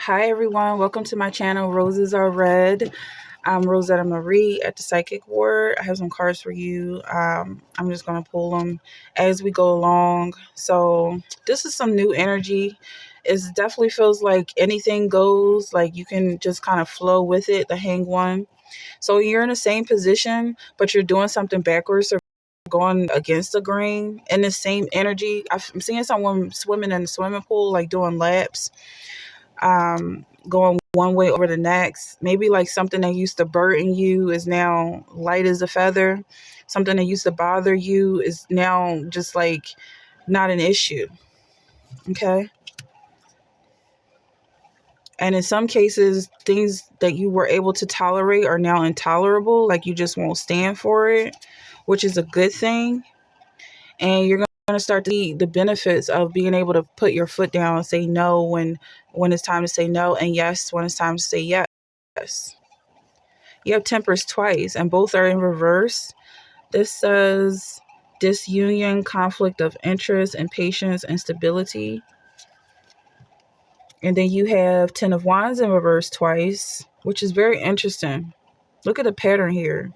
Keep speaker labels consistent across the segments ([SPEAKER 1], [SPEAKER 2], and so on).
[SPEAKER 1] Hi everyone, welcome to my channel, Roses Are Red. I'm Rosetta Marie at the Psychic Ward. I have some cards for you. I'm just going to pull them as we go along. So this is some new energy. It definitely feels like anything goes, like you can just kind of flow with it, the hang one. So you're in the same position, but you're doing something backwards or going against the grain in the same energy. I'm seeing someone swimming in the swimming pool, like doing laps, going one way over the next. Maybe like something that used to burden you is now light as a feather. Something that used to bother you is now just like not an issue. Okay. And in some cases, things that you were able to tolerate are now intolerable. Like you just won't stand for it, which is a good thing. And you're going to start to see the benefits of being able to put your foot down and say no when it's time to say no, and yes when it's time to say yes. You have Temperance twice, and both are in reverse. This says disunion, conflict of interest, impatience, instability. And then you have Ten of Wands in reverse twice, which is very interesting. Look at the pattern here.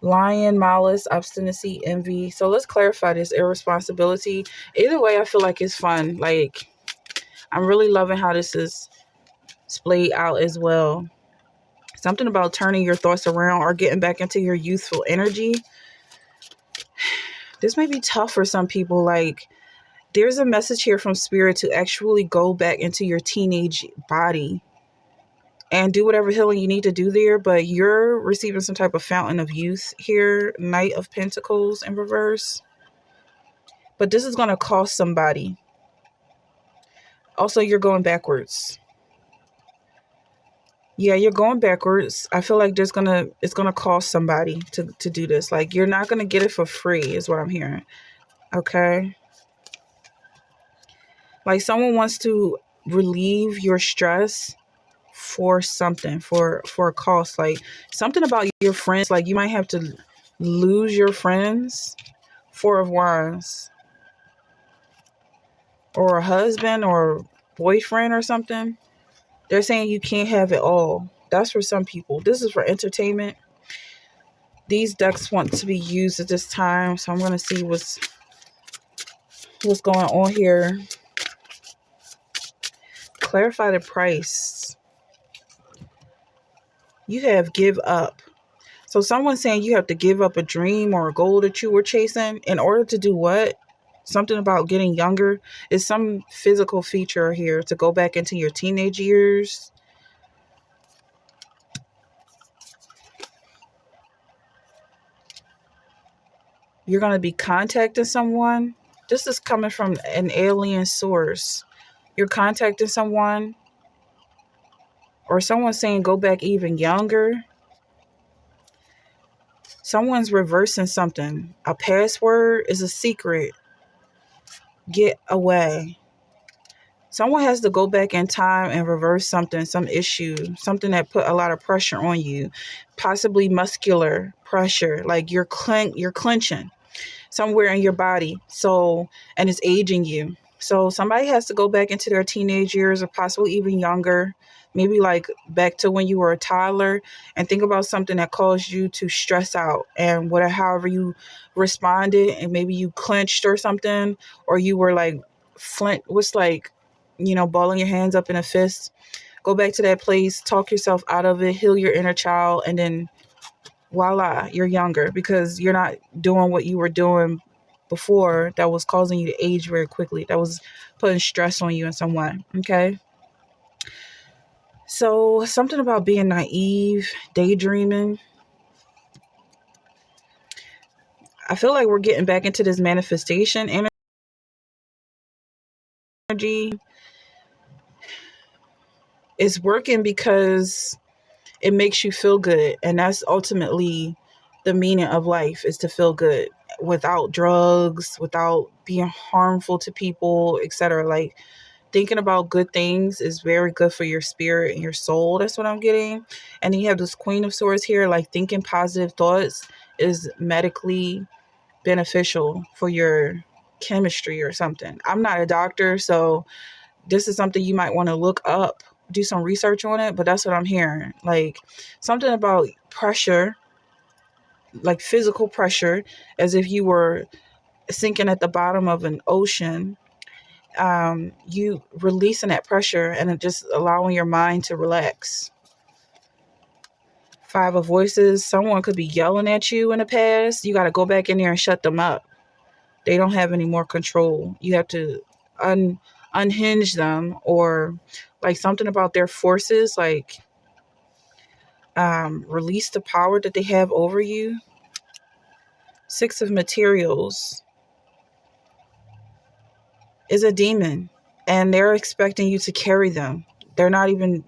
[SPEAKER 1] Lion, malice, obstinacy, envy. So let's clarify this irresponsibility. Either way, I feel like it's fun. Like, I'm really loving how this is splayed out as well. Something about turning your thoughts around or getting back into your youthful energy. This may be tough for some people. Like, there's a message here from Spirit to actually go back into your teenage body and do whatever healing you need to do there. But you're receiving some type of fountain of youth here. Knight of Pentacles in reverse. But this is going to cost somebody. Also, you're going backwards. Yeah, you're going backwards. I feel like it's gonna cost somebody to do this. Like, you're not gonna get it for free, is what I'm hearing. Okay. Like, someone wants to relieve your stress for something, for a cost. Like, something about your friends. Like, you might have to lose your friends. Four of Wands. Or a husband or boyfriend or something. They're saying you can't have it all. That's for some people. This is for entertainment. These decks want to be used at this time, so I'm going to see what's going on here. Clarify the price. You have give up. So someone's saying you have to give up a dream or a goal that you were chasing in order to do what? Something about getting younger. Is some physical feature here to go back into your teenage years. You're going to be contacting someone. This is coming from an alien source. You're contacting someone, or someone's saying go back even younger. Someone's reversing something. A password is a secret. Get away. Someone has to go back in time and reverse something, some issue, something that put a lot of pressure on you, possibly muscular pressure, like you're clenching somewhere in your body. So, and it's aging you. So somebody has to go back into their teenage years or possibly even younger, maybe like back to when you were a toddler, and think about something that caused you to stress out and whatever, however you responded, and maybe you clenched or something, or you were like flint, what's like, balling your hands up in a fist. Go back to that place, talk yourself out of it, heal your inner child, and then voila, you're younger because you're not doing what you were doing before that was causing you to age very quickly. That was putting stress on you in some way. Okay. So something about being naive, daydreaming. I feel like we're getting back into this manifestation energy. It's working because it makes you feel good. And that's ultimately the meaning of life, is to feel good without drugs, without being harmful to people, etc. Like, thinking about good things is very good for your spirit and your soul. That's what I'm getting. And then you have this Queen of Swords here. Like, thinking positive thoughts is medically beneficial for your chemistry or something. I'm not a doctor, so this is something you might want to look up do some research on it, but that's what I'm hearing. Like something about pressure, like physical pressure, as if you were sinking at the bottom of an ocean. You releasing that pressure and it just allowing your mind to relax. Five of Voices, someone could be yelling at you in the past. You got to go back in there and shut them up. They don't have any more control. You have to unhinge them, or like something about their forces, like release the power that they have over you. Six of Materials is a demon, and they're expecting you to carry them. They're not even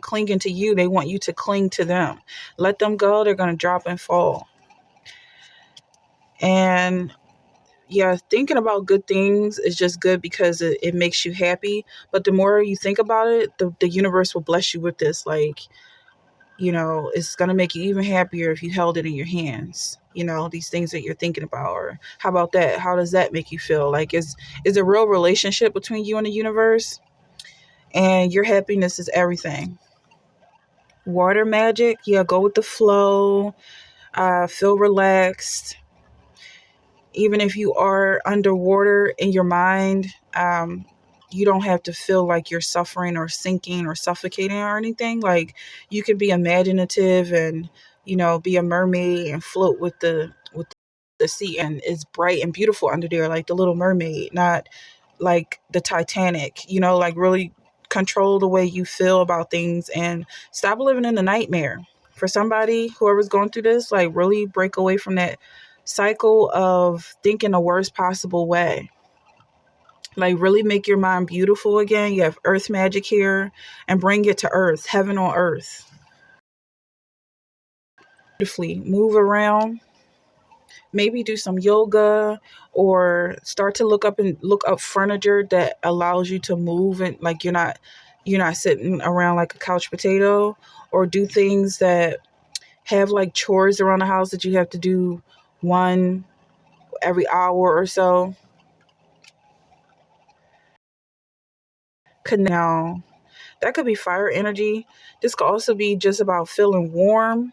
[SPEAKER 1] clinging to you. They want you to cling to them. Let them go. They're going to drop and fall. And yeah, thinking about good things is just good because it makes you happy. But the more you think about it, the universe will bless you with this. Like, it's going to make you even happier if you held it in your hands. These things that you're thinking about. Or how about that? How does that make you feel? Like, is a real relationship between you and the universe? And your happiness is everything. Water magic, yeah, go with the flow. Feel relaxed. Even if you are underwater in your mind, you don't have to feel like you're suffering or sinking or suffocating or anything. Like, you can be imaginative and be a mermaid and float with the sea, and it's bright and beautiful under there, like the Little Mermaid, not like the Titanic. Like, really control the way you feel about things and stop living in the nightmare. For somebody, whoever's going through this, like, really break away from that cycle of thinking the worst possible way. Like, really make your mind beautiful again. You have earth magic here, and bring it to earth, heaven on earth. Beautifully move around, maybe do some yoga, or start to look up furniture that allows you to move, and like you're not sitting around like a couch potato. Or do things that have like chores around the house that you have to do one every hour or so. Now, that could be fire energy. This could also be just about feeling warm.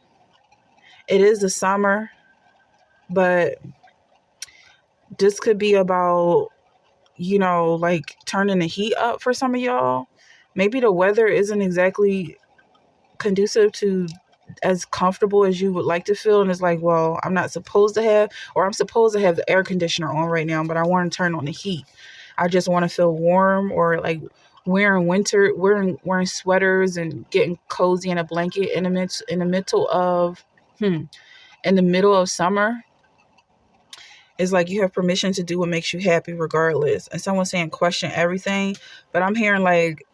[SPEAKER 1] It is the summer, but this could be about, like turning the heat up for some of y'all. Maybe the weather isn't exactly conducive to as comfortable as you would like to feel. And it's like, well, I'm supposed to have the air conditioner on right now, but I want to turn on the heat. I just want to feel warm, or like wearing sweaters and getting cozy in a blanket in the middle of summer. It's like you have permission to do what makes you happy regardless. And someone's saying question everything, but I'm hearing like,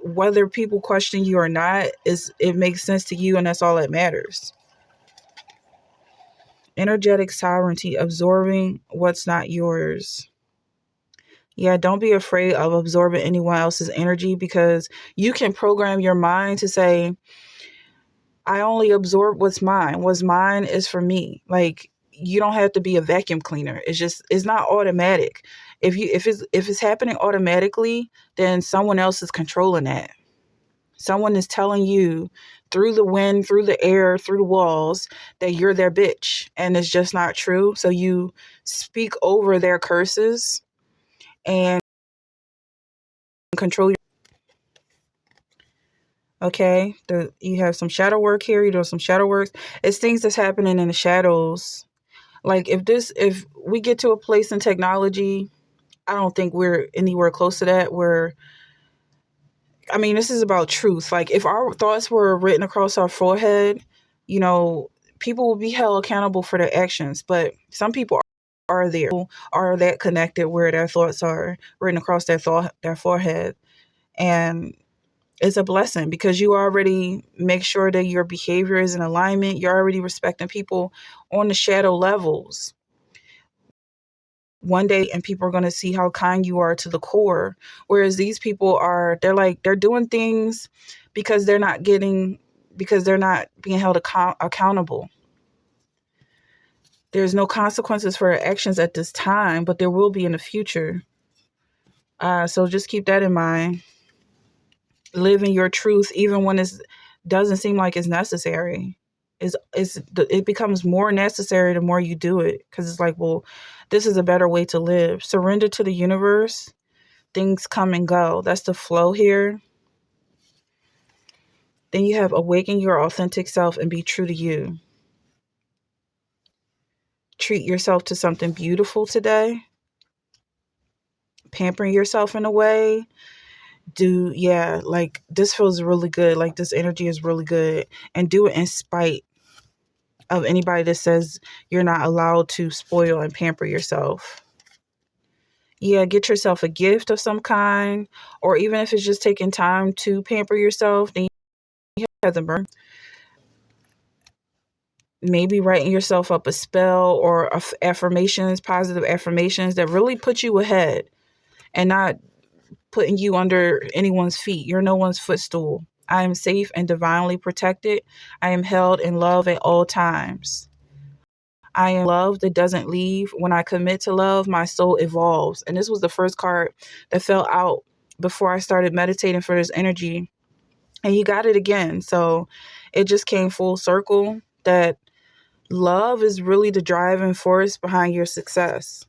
[SPEAKER 1] whether people question you or not, it makes sense to you, and that's all that matters. Energetic sovereignty, absorbing what's not yours. Yeah, don't be afraid of absorbing anyone else's energy, because you can program your mind to say, I only absorb what's mine. What's mine is for me. Like, you don't have to be a vacuum cleaner. It's not automatic. If it's happening automatically, then someone else is controlling that. Someone is telling you through the wind, through the air, through the walls, that you're their bitch, and it's just not true. So you speak over their curses and control. Okay, you have some shadow work here. You do some shadow work. It's things that's happening in the shadows. Like, if we get to a place in technology, I don't think we're anywhere close to that. This is about truth. Like, if our thoughts were written across our forehead, you know, people will be held accountable for their actions. But some people are that connected where their thoughts are written across their forehead, and it's a blessing because you already make sure that your behavior is in alignment. You're already respecting people on the shadow levels. One day, and people are going to see how kind you are to the core. Whereas these people they're doing things because they're not being held accountable. There's no consequences for their actions at this time, but there will be in the future. So just keep that in mind. living your truth even when it doesn't seem like it's necessary. It becomes more necessary the more you do it, because it's like, well, this is a better way to live. Surrender to the universe. Things come and go. That's the flow here. Then you have awaken your authentic self and be true to you. Treat yourself to something beautiful today. Pampering yourself in a way. Like this feels really good. Like this energy is really good. And do it in spite of anybody that says you're not allowed to spoil and pamper yourself. Yeah, get yourself a gift of some kind, or even if it's just taking time to pamper yourself, then you have the burn. Maybe writing yourself up a spell or affirmations, positive affirmations that really put you ahead and not putting you under anyone's feet. You're no one's footstool. I am safe and divinely protected. I am held in love at all times. I am love that doesn't leave. When I commit to love, my soul evolves. And this was the first card that fell out before I started meditating for this energy. And you got it again. So it just came full circle that love is really the driving force behind your success.